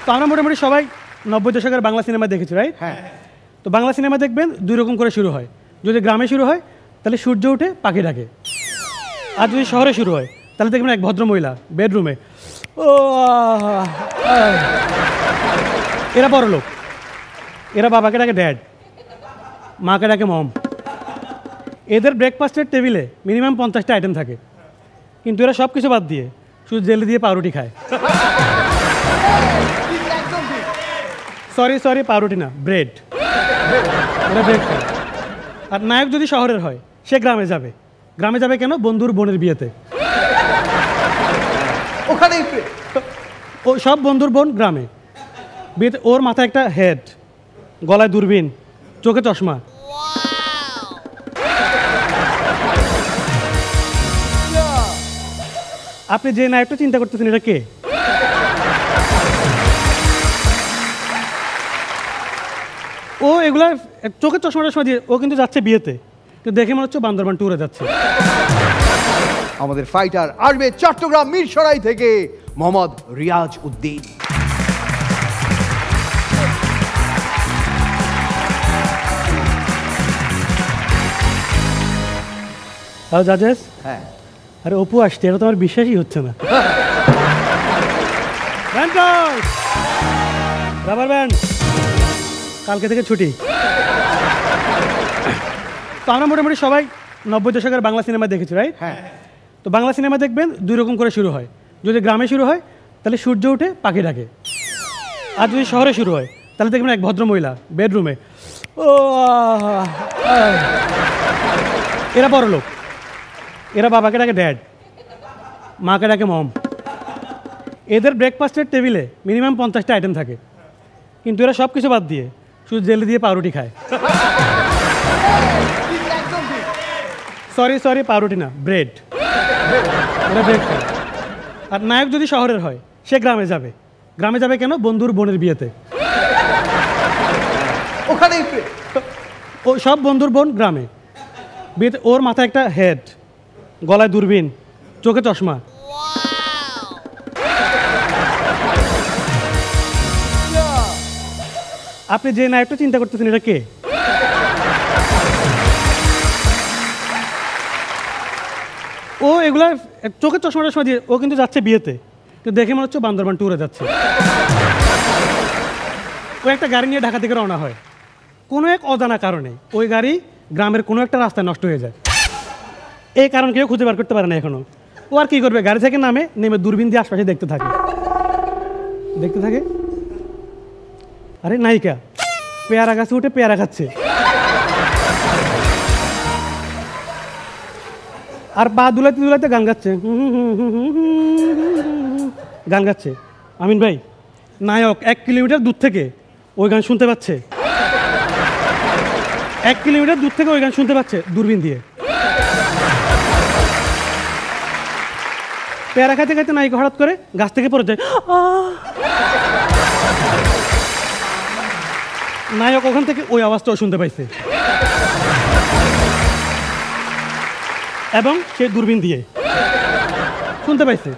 তো আমরা মোটামুটি সবাই 90 দশকের বাংলা সিনেমা দেখেছি, রাইট? হ্যাঁ। তো বাংলা সিনেমা দেখবেন দুই রকম করে শুরু হয়। যদি গ্রামে শুরু হয় তাহলে সূর্য উঠে পাখি ডাকে, আর যদি শহরে শুরু হয় তাহলে দেখবেন এক ভদ্র মহিলা বেডরুমে ও এরা বড় লোক, এরা বাবাকে ডাকে ড্যাড, মাকে ডাকে মম। এদের ব্রেকফাস্টের টেবিলে মিনিমাম 50টা আইটেম থাকে, কিন্তু এরা সব কিছু বাদ দিয়ে শুধু জেলি দিয়ে পাউরুটি খায়। সরি পাউরুটি না, ব্রেড। ওরা ব্রেড খায়। আর নায়ক যদি শহরের হয় সে গ্রামে যাবে। গ্রামে যাবে কেন? বন্ধুর বোনের বিয়েতে। ওখানেই ও সব বন্ধুর বোন গ্রামে বিয়েতে। ওর মাথায় একটা হেড, গলায় দূরবীন, চোখে চশমা। আপনি যে নায়কটা চিন্তা করতেছেন এটা কে? ও এগুলা চোখের চশমাটা সময় দিয়ে ও কিন্তু যাচ্ছে বিয়েতে, তো দেখে মনে হচ্ছে বান্দরবান ট্যুরে যাচ্ছে। আমাদের ফাইটার আসবে চট্টগ্রাম মিরসরাই থেকে মোহাম্মদ রিয়াজ উদ্দিন। হ্যালো জাজেস। হ্যাঁ। আরে অপু আসছে, এটা তো আমার বিশ্বাসই হচ্ছে না। রাবার ব্যান্ড কালকে থেকে ছুটি। তো আমরা মোটামুটি সবাই 90 দশকের বাংলা সিনেমা দেখেছি, রাইট? হ্যাঁ। তো বাংলা সিনেমা দেখবেন দুই রকম করে শুরু হয়। যদি গ্রামে শুরু হয় তাহলে সূর্য উঠে পাখি ডাকে, আর যদি শহরে শুরু হয় তাহলে দেখবেন এক ভদ্র মহিলা বেডরুমে ও এরা বড় লোক, এরা বাবাকে ডাকে ড্যাড, মাকে ডাকে মম। এদের ব্রেকফাস্টের টেবিলে মিনিমাম 50টা আইটেম থাকে, কিন্তু এরা সব কিছু বাদ দিয়ে শুধু জেলি দিয়ে পাউরুটি খায়। সরি পাউরুটি না, ব্রেড। ওরা ব্রেড খায়। আর নায়ক যদি শহরের হয় সে গ্রামে যাবে। গ্রামে যাবে কেন? বন্ধুর বোনের বিয়েতে। ওখানেই ও সব বন্ধুর বোন গ্রামে বিয়েতে। ওর মাথায় একটা হেড, গলায় দূরবীন, চোখে চশমা। আপনি যে নায়কটা চিন্তা করতেছেন এটা কে? ও এগুলা চোখের চশমাটা সময় দিয়ে ও কিন্তু যাচ্ছে বিয়েতে, তো দেখে মনে হচ্ছে বান্দরবান ট্যুরে যাচ্ছে। ও একটা গাড়ি নিয়ে ঢাকা থেকে রওনা হয়। কোনো এক অজানা কারণে ওই গাড়ি গ্রামের কোনো একটা রাস্তায় নষ্ট হয়ে যায়। এই কারণ কেউ খুঁজে বার করতে পারে না এখনো। ও আর কি করবে? গাড়ি থেকে নেমে দূরবীন দিয়ে আশপাশে দেখতে থাকে। আরে নায়িকা পেয়ারা গাছে উঠে পেয়ারা খাচ্ছে, আর পা দুলাতে দুলাতে গান গাচ্ছে। আমিন ভাই, নায়ক 1 কিলোমিটার দূর থেকে ওই গান শুনতে পাচ্ছে। 1 কিলোমিটার দূর থেকে ওই গান শুনতে পাচ্ছে দূরবীন দিয়ে। পেয়ারা খাইতে খাইতে নায়িকা হঠাৎ করে গাছ থেকে পড়ে যায়। নায়ক ওখান থেকে ওই আওয়াজটাও শুনতে পাইছে, এবং সে দূরবীন দিয়ে শুনতে পাইছে।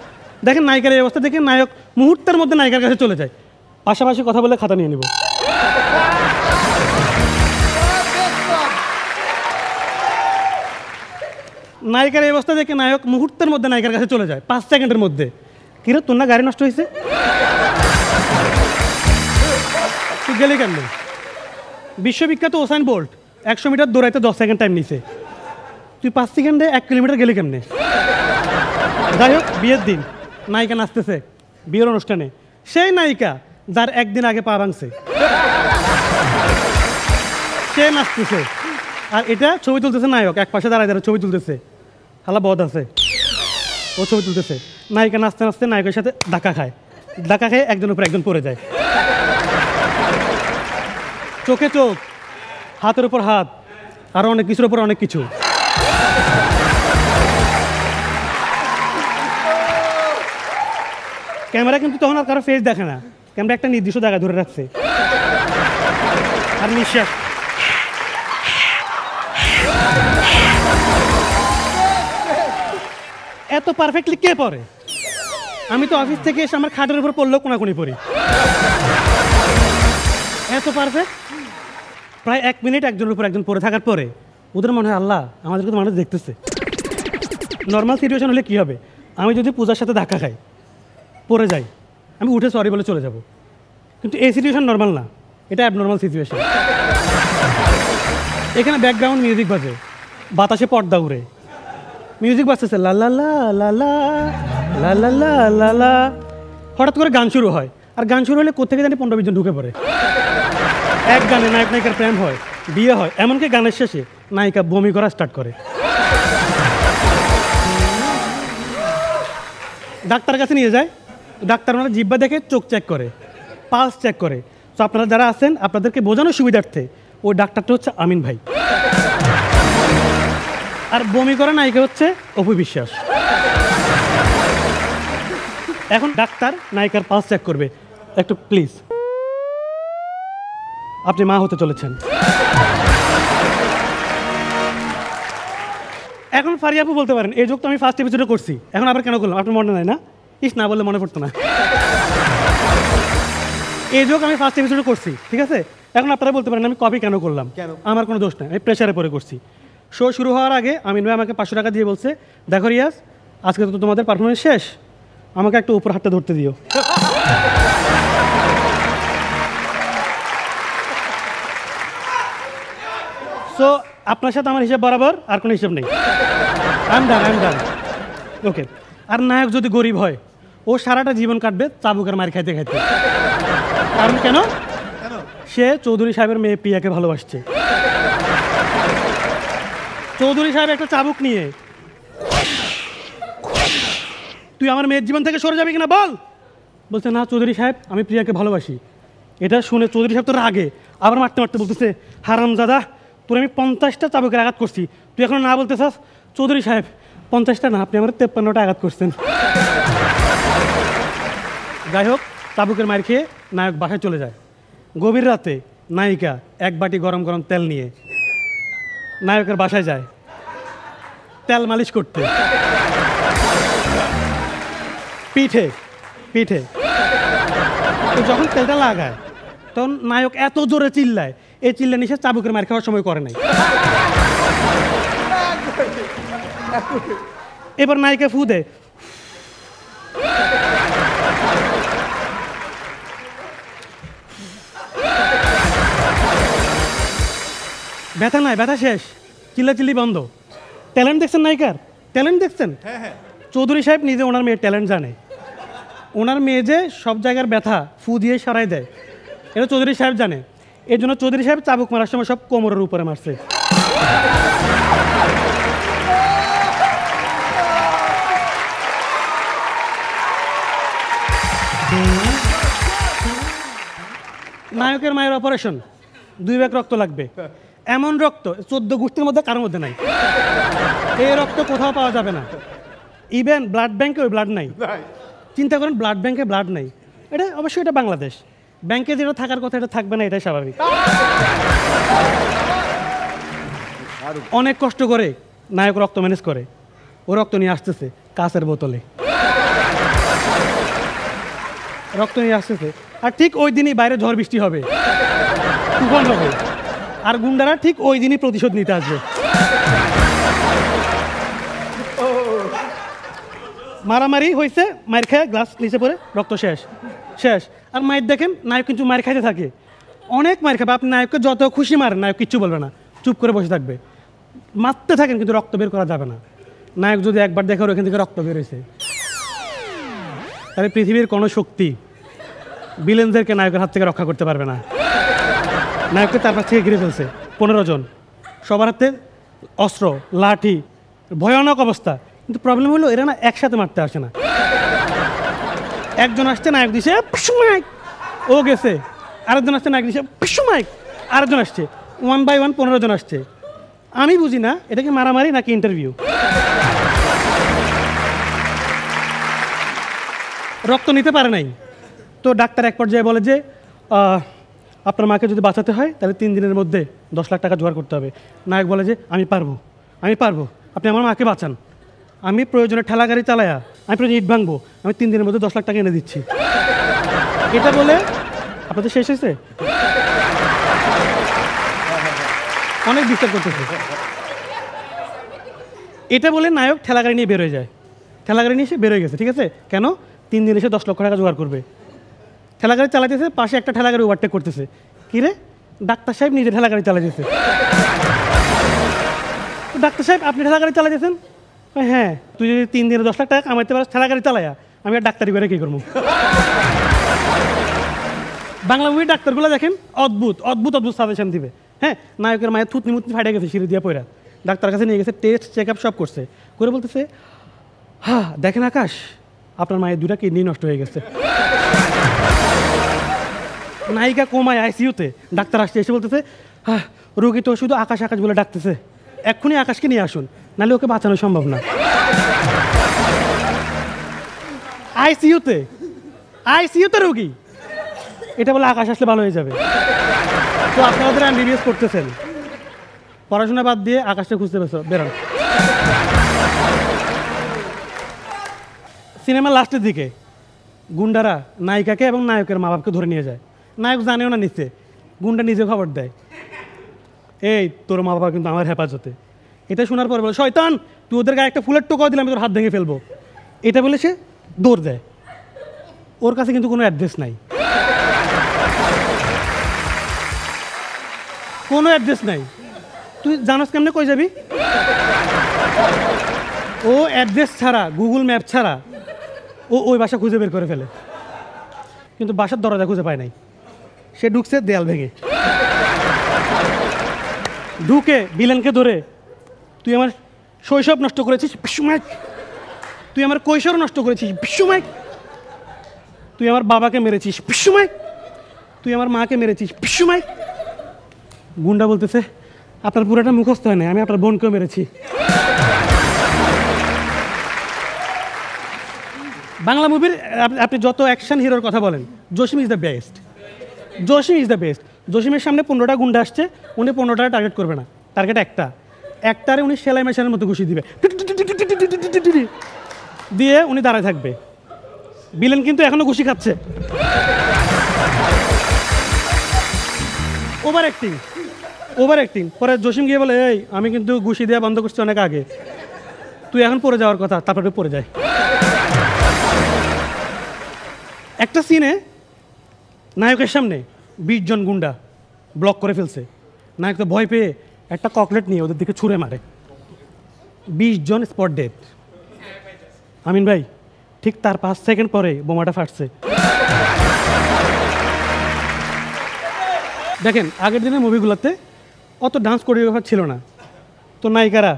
দেখেন নায়িকার এই অবস্থা দেখে নায়ক মুহূর্তের মধ্যে নায়িকার কাছে চলে যায়। পাশাপাশি কথা বলে খাতা নিয়ে নিব। নায়িকার এই অবস্থা দেখে নায়ক মুহূর্তের মধ্যে নায়িকার কাছে চলে যায়, 5 সেকেন্ডের মধ্যে। কিরে তোর না গাড়ি নষ্ট হয়েছে? তুই গেলি কেন? বিশ্ববিখ্যাত ওসাইন বোল্ট 100 মিটার দৌড়াইতে 10 সেকেন্ড টাইম নিছে, তুই 5 সেকেন্ডে 1 কিলোমিটার গেলি কেমনে? যাই হোক, বিয়ের দিন নায়িকা নাচতেছে বিয়ের অনুষ্ঠানে। সেই নায়িকা যার একদিন আগে পা ভাঙছে সে নাচতেছে, আর এটা ছবি তুলতেছে নায়ক। এক পাশে দাঁড়ায় ছবি তুলতেছে, হালা বদ আছে, ও ছবি তুলতেছে। নায়িকা নাচতে নাচতে নায়কের সাথে ধাক্কা খায়, একজনের উপর একজন পড়ে যায়। চোখে চোখ, হাতের উপর হাত, আরো অনেক কিছুর উপর অনেক কিছু। ক্যামেরা কিন্তু তখন আর কারো ফেস দেখে না, ক্যামেরা একটা নির্দিষ্ট জায়গায় ধরে রাখছে। আর নিঃশ্বাস এত পারফেক্টলি কে পড়ে? আমি তো অফিস থেকে এসে আমার খাটের উপর পড়লেও কোনাকুনি পড়ি। এত পারফেক্ট, প্রায় 1 মিনিট একজনের উপর একজন পড়ে থাকার পরে ওদের মনে হয় আল্লাহ আমাদেরকে তো মানুষ দেখতেছে। নর্মাল সিচুয়েশন হলে কী হবে, আমি যদি পূজার সাথে ধাক্কা খাই, পড়ে যাই, আমি উঠে সরি বলে চলে যাব, কিন্তু এই সিচুয়েশন নর্মাল না, এটা অ্যাবনর্মাল সিচুয়েশন। এখানে ব্যাকগ্রাউন্ড মিউজিক বাজে, বাতাসে পর্দা উড়ে, মিউজিক বাজতেছে লা লা লা লা লা লা লা লা লা লা, হঠাৎ করে গান শুরু হয়, আর গান শুরু হলে কোথেকে জানি 15-20 জন ঢুকে পড়ে। এক গানে নায়ক নায়িকার প্রেম হয়, বিয়ে হয়, এমনকি গানের শেষে নায়িকা বমি করা স্টার্ট করে। ডাক্তার কাছে নিয়ে যায়, ডাক্তার ওনারা জিহ্বা দেখে চোখ চেক করে, পালস চেক করে। তো আপনারা যারা আছেন আপনাদেরকে বোঝানোর সুবিধার্থে ওই ডাক্তারটা হচ্ছে আমিন ভাই, আর বমি করা নায়িকা হচ্ছে অপু বিশ্বাস। এখন ডাক্তার নায়িকার পালস চেক করবে, একটু প্লিজ, আপনি মা হতে চলেছেন। এখন ফারিয়া আপু বলতে পারেন এই যোগ তো আমি ফার্স্ট এপিসোডে করছি, এখন আবার কেন করলাম, আপনার মনে নাই না? ইস, না বললে মনে পড়তো না। এই যোগ আমি ফার্স্ট এপিসোডে করছি, ঠিক আছে? এখন আপনারা বলতে পারেন আমি কপি কেন করলাম, আমার কোনো দোষ নাই, আমি প্রেশারে পরে করছি। শো শুরু হওয়ার আগে আমিন ভাই আমাকে 500 টাকা দিয়ে বলছে, দেখো রিয়াজ, আজকে তো তোমাদের পারফরমেন্স শেষ, আমাকে একটু উপর হাতটা ধরতে দিও। সো আপনার সাথে আমার হিসাব বরাবর, আর কোনো হিসাব নেই। I am done. ওকে। আর নায়ক যদি গরিব হয়, ও সারাটা জীবন কাটবে চাবুকের মার খাইতে খাইতে। কারণ কেন? সে চৌধুরী সাহেবের মেয়ে পিয়াকে ভালোবাসছে। চৌধুরী সাহেব একটা চাবুক নিয়ে, তুই আমার মেয়ের জীবন থেকে সরে যাবি কিনা বল। বলছে না চৌধুরী সাহেব, আমি প্রিয়াকে ভালোবাসি। এটা শুনে চৌধুরী সাহেব তো রাগে আবার মারতে মারতে বলতেছে, হারামজাদা, তোর আমি 50টা চাবুকের আঘাত করছি, তুই এখন না বলতে চাস? চৌধুরী সাহেব 50টা না, আপনি আমার 53টা আঘাত করছেন। যাই হোক, চাবুকের মার খেয়ে নায়ক বাসায় চলে যায়। গভীর রাতে নায়িকা 1 বাটি গরম গরম তেল নিয়ে নায়কের বাসায় যায় তেল মালিশ করতে, পিঠে। তো যখন তেলটা লাগায় তখন নায়ক এত জোরে চিল্লায়, এই চিল্লানি সে চাবুকের মার খাওয়ার সময় করে নাই। এবার নায়িকা ফু দেয়, ব্যথা নাই, ব্যথা শেষ, চিল্লাচিল্লি বন্ধ। ট্যালেন্ট দেখছেন নায়িকার, ট্যালেন্ট দেখছেন? চৌধুরী সাহেব নিজে ওনার মেয়ের ট্যালেন্ট জানে, ওনার মেয়ে যে সব জায়গার ব্যথা ফু দিয়ে সারাই দেয়, এটা চৌধুরী সাহেব জানে। এর জন্য চৌধুরী সাহেব চাবুক মারার সময় সব কোমরের উপরে মারছে। নায়কের মায়ের অপারেশন, 2 ব্যাগ রক্ত লাগবে। এমন রক্ত 14 গোষ্ঠীর মধ্যে কারোর মধ্যে নাই। এই রক্ত কোথাও পাওয়া যাবে না, ইভেন ব্লাড ব্যাংকে ওই ব্লাড নাই। চিন্তা করেন, ব্লাড ব্যাংকে ব্লাড নাই। এটা অবশ্যই এটা বাংলাদেশ, ব্যাংকে যেটা থাকার কথা এটা থাকবে না, এটাই স্বাভাবিক। অনেক কষ্ট করে নায়ক রক্ত ম্যানেজ করে, ও রক্ত নিয়ে আসতেছে কাঁচের বোতলে, রক্ত নিয়ে আসতেছে। আর ঠিক ওই দিনই বাইরে ঝড় বৃষ্টি হবে, তুফান হবে, আর গুন্ডারা ঠিক ওই দিনই প্রতিশোধ নিতে আসবে। মারামারি হয়েছে, মায়ের খায় গ্লাস নিচে পড়ে রক্ত শেষ। আর মায়ের দেখেন নায়ক কিন্তু মায়ের খাইতে থাকে, অনেক মায়ের খাবে। আপনি নায়ককে যত খুশি মারেন, নায়ক কিচ্ছু বলবে না, চুপ করে বসে থাকবে। মারতে থাকেন কিন্তু রক্ত বের করা যাবে না। নায়ক যদি একবার দেখে ওখান থেকে রক্ত বের হয়েছে, তাহলে পৃথিবীর কোনো শক্তি ভিলেনদেরকে নায়কের হাত থেকে রক্ষা করতে পারবে না। নায়ককে তার পাশ থেকে ঘিরে ফেলছে 15 জন, সবার হাতে অস্ত্র, লাঠি, ভয়ানক অবস্থা। কিন্তু প্রবলেম হলো এরা না একসাথে মারতে আসে না। একজন আসছে, নায়ক দিছে পিসুমাইক, ও গেছে। আরেকজন আসছে, নায়ক দিছে পিসুমাইক, আরেকজন আসছে। 1 বাই 1 15 জন আসছে। আমি বুঝি না এটা কি মারামারি নাকি ইন্টারভিউ। রক্ত নিতে পারে নাই, তো ডাক্তার এক পর্যায়ে বলে যে আপনার মাকে যদি বাঁচাতে হয় তাহলে 3 দিনের মধ্যে 10 লাখ টাকা জোগাড় করতে হবে। নায়ক বলে যে আমি পারবো, আপনি আমার মাকে বাঁচান, আমি প্রয়োজনে ঠেলা গাড়ি চালায়া, আমি প্রয়োজন ইট ভাঙবো, আমি 3 দিনের মধ্যে 10 লাখ টাকা এনে দিচ্ছি। এটা বলে আপনাদের শেষ হয়েছে? অনেক ডিস্টার্ব করতেছে। এটা বলে নায়ক ঠেলাগাড়ি নিয়ে বেরোয় যায়। ঠেলাগাড়ি নিয়ে এসে বেরোয় গেছে, ঠিক আছে? কেন? 3 দিন এসে 10 লক্ষ টাকা জোগাড় করবে। ঠেলাগাড়ি চালাতেছে, পাশে একটা ঠেলাগাড়ি ওভারটেক করতেছে। কী রে, ডাক্তার সাহেব নিজে ঠেলাগাড়ি চালাতেছে। ডাক্তার সাহেব আপনি ঠেলাগাড়ি চালাতেছেন? হ্যাঁ, তুই যদি 3 দিনে 10 লাখ টাকা কামাইতে পারিস ঠেলাগাড়ি চালায়া, আমি আর ডাক্তারি করে কী করবো? বাংলা মুভি ডাক্তারগুলো দেখেন, অদ্ভুত অদ্ভুত অদ্ভুত সাজেশন দিবে। হ্যাঁ, নায়কের মায়ের থুতনি মুতনি ফাটে গেছে সিঁড়ি দিয়ে পয়রা, ডাক্তার কাছে নিয়ে গেছে, টেস্ট চেক আপ সব করছে, করে বলতেছে হ্যাঁ দেখেন আকাশ, আপনার মায়ের 2টা কিডনি নষ্ট হয়ে গেছে। নায়িকা কোমায় আইসিইউতে, ডাক্তার আসছে, এসে বলতেছে হ্যাঁ রোগী তো শুধু আকাশ আকাশ বলে ডাকতেছে, এক্ষুনি আকাশকে নিয়ে আসুন, নাহলে ওকে বাঁচানো সম্ভব না। আইসিইউতে আইসিইউতে রোগী, এটা বলে আকাশ আসলে ভালো হয়ে যাবে। তো আপনারা এমবিবিএস করতেছেন, পড়াশোনা বাদ দিয়ে আকাশটা খুঁজতে বেরোন। সিনেমার লাস্টের দিকে গুন্ডারা নায়িকাকে এবং নায়কের মা বাপকে ধরে নিয়ে যায়। নায়ক জানেও না নিচ্ছে, গুন্ডা নিজে খবর দেয়, এই তোর মা বাবা কিন্তু আমার হেফাজতে। এটা শোনার পর বলে শয়তান, তুই ওদের গায়ে একটা ফুলের টোকাও দিলে আমি তোর হাত ভেঙে ফেলবো। এটা বলে সে দৌড় দেয়। ওর কাছে কিন্তু কোনো অ্যাড্রেস নাই, কোনো অ্যাড্রেস নাই। তুই জানোস কেমনে কই যাবি? ও অ্যাড্রেস ছাড়া, গুগল ম্যাপ ছাড়া ও ওই বাসা খুঁজে বের করে ফেলে, কিন্তু বাসার দরজা খুঁজে পায় নাই। সে ঢুকছে দেয়াল ভেঙে, ঢুকে ভিলেনকে ধরে তুই আমার শৈশব নষ্ট করেছিস বিশ্বমাইক, তুই আমার কৈশোর নষ্ট করেছিস বিশ্বমাইক, তুই আমার বাবাকে মেরেছিস বিশ্বমাইক, তুই আমার মাকে মেরেছিস বিশ্বমাইক। গুন্ডা বলতেছে আপনার পুরোটা মুখস্থ হয় না, আমি আপনার বোনকেও মেরেছি। বাংলা মুভির আপনি যত অ্যাকশন হিরোর কথা বলেন, Jasim is the best, Jasim is the best. জসিমের সামনে 15টা গুন্ডা আসছে, উনি 15টা টার্গেট করবে না, টার্গেট একটারে উনি সেলাই মেশিনের মতো ঘুষি দিবে, দিয়ে উনি দাঁড়ায় থাকবে। ভিলেন কিন্তু এখনো ঘুষি খাচ্ছে। Over acting, over acting. পরে জসিম গিয়ে বলে এই আমি কিন্তু ঘুষি দেওয়া বন্ধ করছি অনেক আগে, তুই এখন পড়ে যাওয়ার কথা, তারপরে পড়ে যায়। একটা সিনে নায়কের সামনে 20 জন গুন্ডা ব্লক করে ফেলছে, নায়ক তো ভয় পেয়ে একটা চকলেট নিয়ে ওদের দিকে ছুঁড়ে মারে, 20 জন স্পট ডেড। আমিন ভাই ঠিক তার 5 সেকেন্ড পরে বোমাটা ফাটছে। দেখেন আগের দিনের মুভিগুলোতে অত ডান্স কোরিওগ্রাফার ছিল না, তো নায়িকারা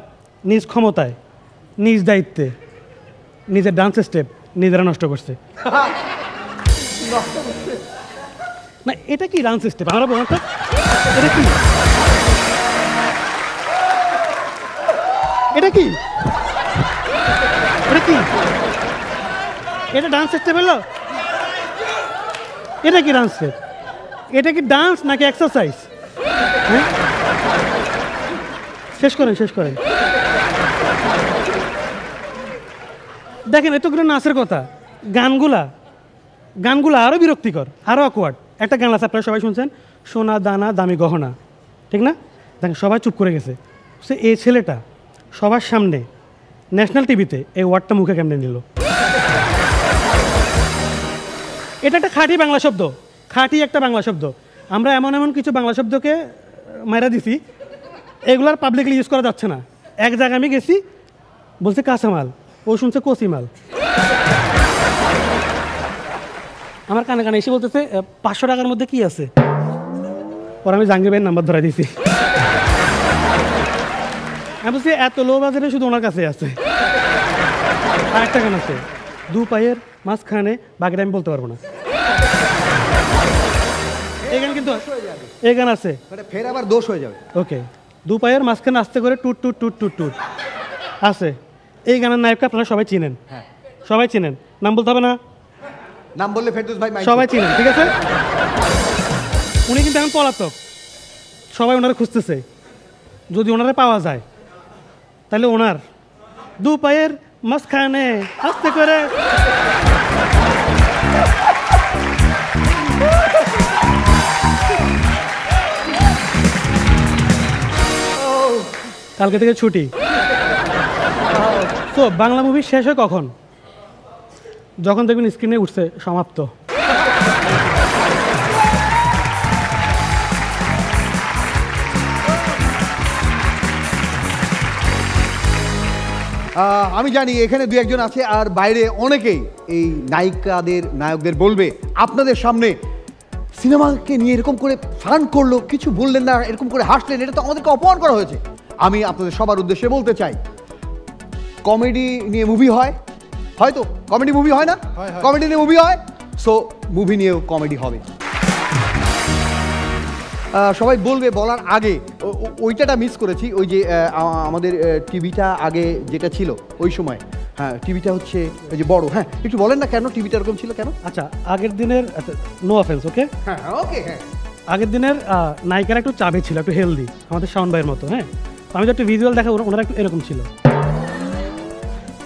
নিজ ক্ষমতায় নিজ দায়িত্বে নিজের ডান্স স্টেপ নিজেরা নষ্ট করছে। না এটা কি ডান্স স্টেপ? আমরা বলুন তো, এটা কি, এটা কি, এটা কি, এটা ডান্স স্টেপ হলো? এটা কি ডান্স স্টেপ? এটা কি ডান্স নাকি এক্সারসাইজ? হ্যাঁ শেষ করেন, শেষ করেন। দেখেন এতগুলো নাচের কথা, গানগুলা আরও বিরক্তিকর, আরও অকওয়ার্ড। একটা গান আছে আপনারা সবাই শুনছেন, সোনা দানা দামি গহনা, ঠিক না? দেখেন সবাই চুপ করে গেছে। সে এই ছেলেটা সবার সামনে ন্যাশনাল টিভিতে এই ওয়ার্ডটা মুখে কেমনে নিল? এটা একটা খাঁটি বাংলা শব্দ, খাঁটি একটা বাংলা শব্দ। আমরা এমন এমন কিছু বাংলা শব্দকে মাইরা দিছি, এগুলার পাবলিকলি ইউজ করা যাচ্ছে না। এক জায়গায় আমি গেছি, বলছে কাঁচামাল, ও শুনছে কচিমাল। আমার কানে কানে এসে বলতেছে 500 টাকার মধ্যে কি আছে? পরে আমি জাহাঙ্গীর ভাইয়ের নাম্বার ধরাই দিছি। আমি বলছি এত লো বাজারে শুধু ওনার কাছে আছে। আর একটা গান আছে, 2 পায়ের মাঝখানে, বাকিটা আমি বলতে পারবো না। এই গান কিন্তু এই গান আছে, ফের আবার দোষ হয়ে যাবে। ওকে, 2 পায়ের মাঝখানে আসতে করে টুট টুট টুট টুট টুট আছে। এই গানের নায়ককে আপনারা সবাই চিনেন, হ্যাঁ সবাই চিনেন, নাম বলতে হবে না? নাম বললে ফেরদৌস ভাই সবাই চিনেন, ঠিক আছে? উনি কিন্তু এখন পলাতক, সবাই ওনারা খুঁজতেছে। যদি ওনারা পাওয়া যায় তাহলে ওনার 2 পায়ের মাঝখানে আস্তে করে কালকে থেকে ছুটি। তো বাংলা মুভি শেষ হয় কখন? যখন দেখবেন স্ক্রিনে উঠছে সমাপ্ত। আমি জানি এখানে দু একজন আছে আর বাইরে অনেকেই এই নায়কদের বলবে আপনাদের সামনে সিনেমাকে নিয়ে এরকম করে ফান করলো, কিছু বললেন না, এরকম করে হাসলেন, এটা তো আমাদেরকে অপমান করা হয়েছে। আমি আপনাদের সবার উদ্দেশ্যে বলতে চাই, কমেডি নিয়ে মুভি হয়, হয়তো কমেডি মুভি হয় না, কমেডি নিয়ে মুভি হয়, সো মুভি নিয়েও কমেডি হবে। সবাই বলবে বলার আগে ওইটাটা মিস করেছি, ওই যে আমাদের টিভিটা আগে যেটা ছিল ওই সময়, হ্যাঁ টিভিটা হচ্ছে ওই যে বড়, হ্যাঁ একটু বলেন না কেন টিভিটা এরকম ছিল কেন? আচ্ছা, আগের দিনের, নো অফেন্স, ওকে হ্যাঁ ওকে, হ্যাঁ আগের দিনের নায়িকারা একটু চাবে ছিল, একটু হেলদি, আমাদের শাওন ভাইয়ের মতো। হ্যাঁ, আমি তো একটু ভিজুয়াল দেখা, ওনারা একটু এরকম ছিল।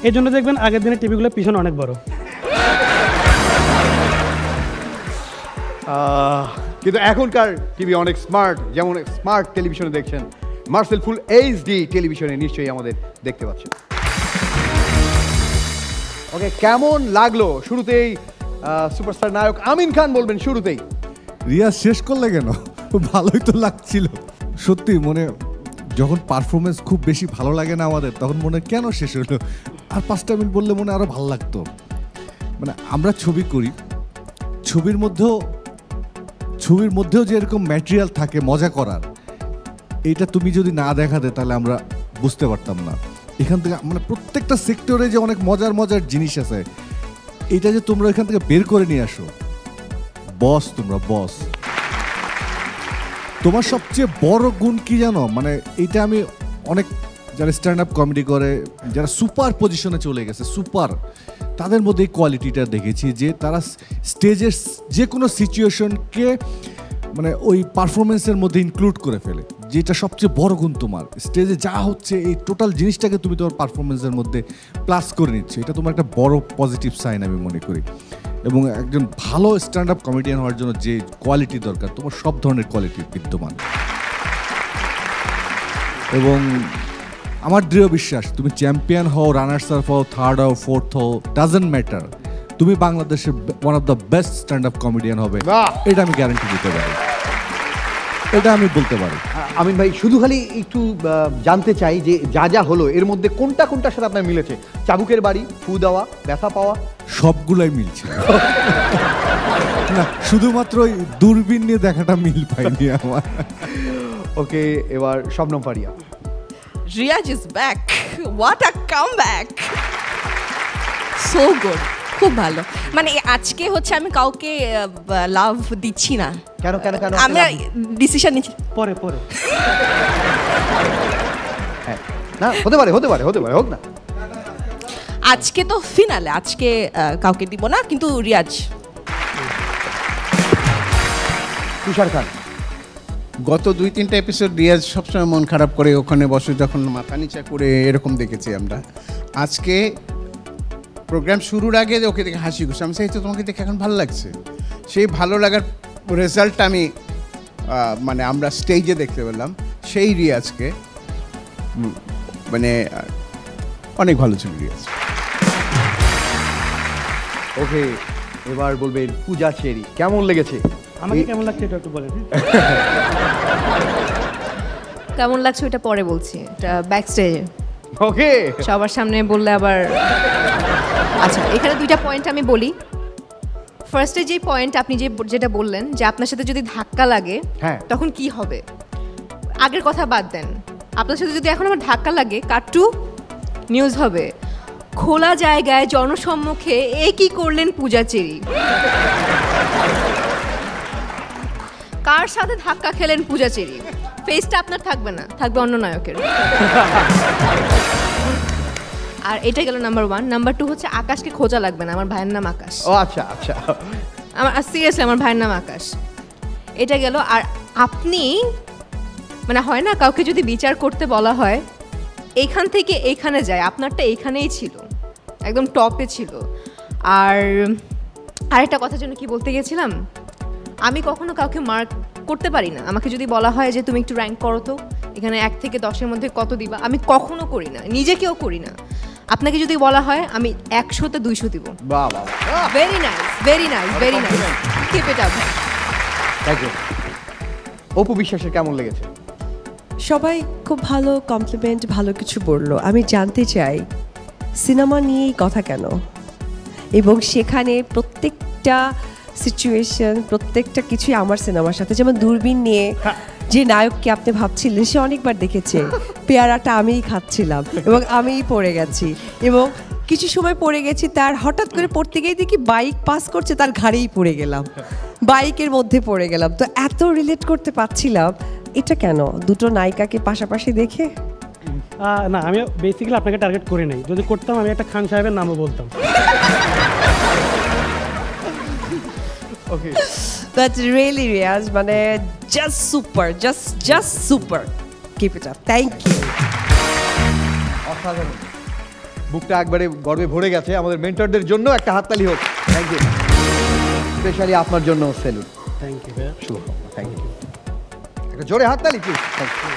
এই জন্য দেখবেন আগের দিনের টিভিগুলো পিছনে অনেক বড়। কিন্তু এখনকার টিভি অনেক স্মার্ট, যেমন স্মার্ট টেলিভিশনে দেখছেন, মার্সেলফুল এইচডি টেলিভিশনে নিশ্চয়ই আমাদের দেখতে পাচ্ছেন। ওকে, কেমন লাগলো শুরুতেই সুপারস্টার নায়ক আমিন খান বলবেন শুরুতেই। রিয়াজ শেষ করলে কেন? ভালোই তো লাগছিল সত্যি, মনে যখন পারফরমেন্স খুব বেশি ভালো লাগে না আমাদের, তখন মনে কেন শেষ হলো, আর 5টা মিনিট বললে মনে আরো ভালো লাগতো। মানে আমরা ছবি করি, ছবির মধ্যেও যে এরকম ম্যাটেরিয়াল থাকে মজা করার, এইটা তুমি যদি না দেখাতে তাহলে আমরা বুঝতে পারতাম না। এখান থেকে মানে প্রত্যেকটা সেক্টরে যে অনেক মজার জিনিস আছে, এটা যে তোমরা এখান থেকে বের করে নিয়ে আসো, বস তোমরা বস। তোমার সবচেয়ে বড় গুণ কি জানো? মানে এটা আমি অনেক যারা স্ট্যান্ড আপ কমেডি করে, যারা সুপার পজিশনে চলে গেছে, সুপার, তাদের মধ্যে এই কোয়ালিটিটা দেখেছি যে তারা স্টেজের যে কোনো সিচুয়েশনকে মানে ওই পারফরমেন্সের মধ্যে ইনক্লুড করে ফেলে, যেটা সবচেয়ে বড় গুণ তোমার। স্টেজে যা হচ্ছে এই টোটাল জিনিসটাকে তুমি তোমার পারফরমেন্সের মধ্যে প্লাস করে নিচ্ছ, এটা তোমার একটা বড় পজিটিভ সাইন আমি মনে করি। এবং একজন ভালো স্ট্যান্ড আপ কমেডিয়ান হওয়ার জন্য যে কোয়ালিটি দরকার, তোমার সব ধরনের কোয়ালিটি বিদ্যমান। এবং আমার দৃঢ় বিশ্বাস, তুমি চ্যাম্পিয়ন হও, রানার্স আপ হও, থার্ড হও, ফোর্থ হও, ডাজেন্ট ম্যাটার, তুমি বাংলাদেশের one of the best stand up comedian হবে, এটা আমি গ্যারান্টি দিতে পারি, এটা আমি বলতে পারি। আমিন ভাই, শুধু খালি একটু জানতে চাই যে যা হলো এর মধ্যে কোনটার সাথে আপনার মিলেছে? চাবুকের বাড়ি, ফু দেওয়া, ব্যথা পাওয়া, সবগুলাই মিলছে না, শুধুমাত্র ওই দূরবীন নিয়ে দেখাটা মিল পাইনি আমার। ওকে, এবার Shabnam Faria. Riyaj is back. What a comeback! So good. খুব ভালো। মানে আজকে হচ্ছে আমি কাউকে লাভ দিচ্ছি না। কেন আমি ডিসিশন নিচ্ছি পরে হ্যাঁ, না হতে পারে হোক না। আজকে তো ফিনালে, আজকে কাউকে দিব না, কিন্তু রিয়াজ। তুষার খান। গত 2-3টা এপিসোড রিয়াজ সবসময় মন খারাপ করে ওখানে বসে, যখন মাথা নিচা করে এরকম দেখেছি আমরা। আজকে প্রোগ্রাম শুরুর আগে ওকে দেখে হাসি খুশি, আমি চাই তো তোমাকে দেখে এখন ভালো লাগছে। সেই ভালো লাগার রেজাল্টটা আমি মানে আমরা স্টেজে দেখতে পেলাম। সেই রিয়াজকে মানে অনেক ভালো ছিল রিয়াজ। ওকে, এবার বলবেন পূজা চেরি, কেমন লেগেছে? আমাকে কেমন লাগছে এটা একটু বলেন। কেমন লাগছে ওটা পরে বলছি, এটা ব্যাক স্টেজে। ওকে, সবার সামনে বললে আবার। আচ্ছা, এখানে 2টা পয়েন্ট আমি বলি। ফার্স্টে যে পয়েন্ট আপনি যেটা বললেন যে আপনার সাথে যদি ধাক্কা লাগে তখন কি হবে, আগের কথা বাদ দেন। আপনার সাথে যদি এখন আমার ধাক্কা লাগে, কাট্টু নিউজ হবে, খোলা জায়গায় জনসম্মুখে এ কি করলেন পূজা চেরি, কার সাথে ধাক্কা খেলেন পূজা চেরি, ফেসটা আপনার থাকবে না, থাকবে অন্য নায়কের। আর এটা গেল নাম্বার 1। নাম্বার 2 হচ্ছে আকাশকে খোঁজা লাগবে না, আমার ভাইয়ের নাম আকাশ। ও আচ্ছা, আমার সিরিয়াসলি আমার ভাইয়ের নাম আকাশ, এটা গেল। আর আপনি মানে হয় না, কাউকে যদি বিচার করতে বলা হয় এইখান থেকে এইখানে যায়, আপনারটা এইখানেই ছিল, একদম টপে ছিল। আর আরেকটা কথার জন্য কি বলতে গেছিলাম, আমি কখনো কাউকে মার্ক করতে পারি না। আমাকে যদি বলা হয় যে তুমি একটু র্যাঙ্ক করো তো এখানে 1 থেকে 10-এর মধ্যে কত দিবা, আমি কখনো করি না, নিজেকেও করি না। আপনাকে যদি বলা হয় আমি 100-তে 200 দিব। বাহ বাহ, very nice, very nice, very nice, keep it up. Thank you. Apu বিশ্বাসের কেমন লেগেছে? সবাই খুব ভালো কমপ্লিমেন্ট, ভালো কিছু বললো। আমি জানতে চাই সিনেমা নিয়েই কথা কেন, এবং সেখানে প্রত্যেকটা সিচুয়েশন, প্রত্যেকটা কিছুই আমার সিনেমার সাথে। যেমন দূরবীন নিয়ে যে নায়ককে আপনি ভাবছিলেন সে অনেকবার দেখেছে, পেয়ারাটা আমিই খাচ্ছিলাম এবং আমিই পড়ে গেছি, এবং কিছু সময় পড়ে গেছি, তার হঠাৎ করে পড়তে গিয়ে দেখি বাইক পাস করছে, তার ঘাড়েই পড়ে গেলাম, বাইকের মধ্যে পড়ে গেলাম। তো এত রিলেট করতে পারছিলাম, এটা কেন? দুটো নায়িকাকে পাশাপাশি দেখে? না, আমি বেসিক্যালি আপনাকে টার্গেট করি নাই। যদি করতাম আমি একটা খান সাহেবের নামও বলতাম। ওকে, বাট রিয়েলি রিয়াজ, মানে just super, just super, keep it up, thank you. অসাধারণ, বুকটা একবারে গর্বে ভরে গেছে। আমাদের মেন্টরদের জন্য একটা হাততালি হোক। থ্যাংক ইউ, স্পেশালি আপনার জন্য স্যালুট। থ্যাংক ইউ ভাইয়া। শুভ, থ্যাংক ইউ। একটা জোরে হাততালি প্লিজ। Thank you.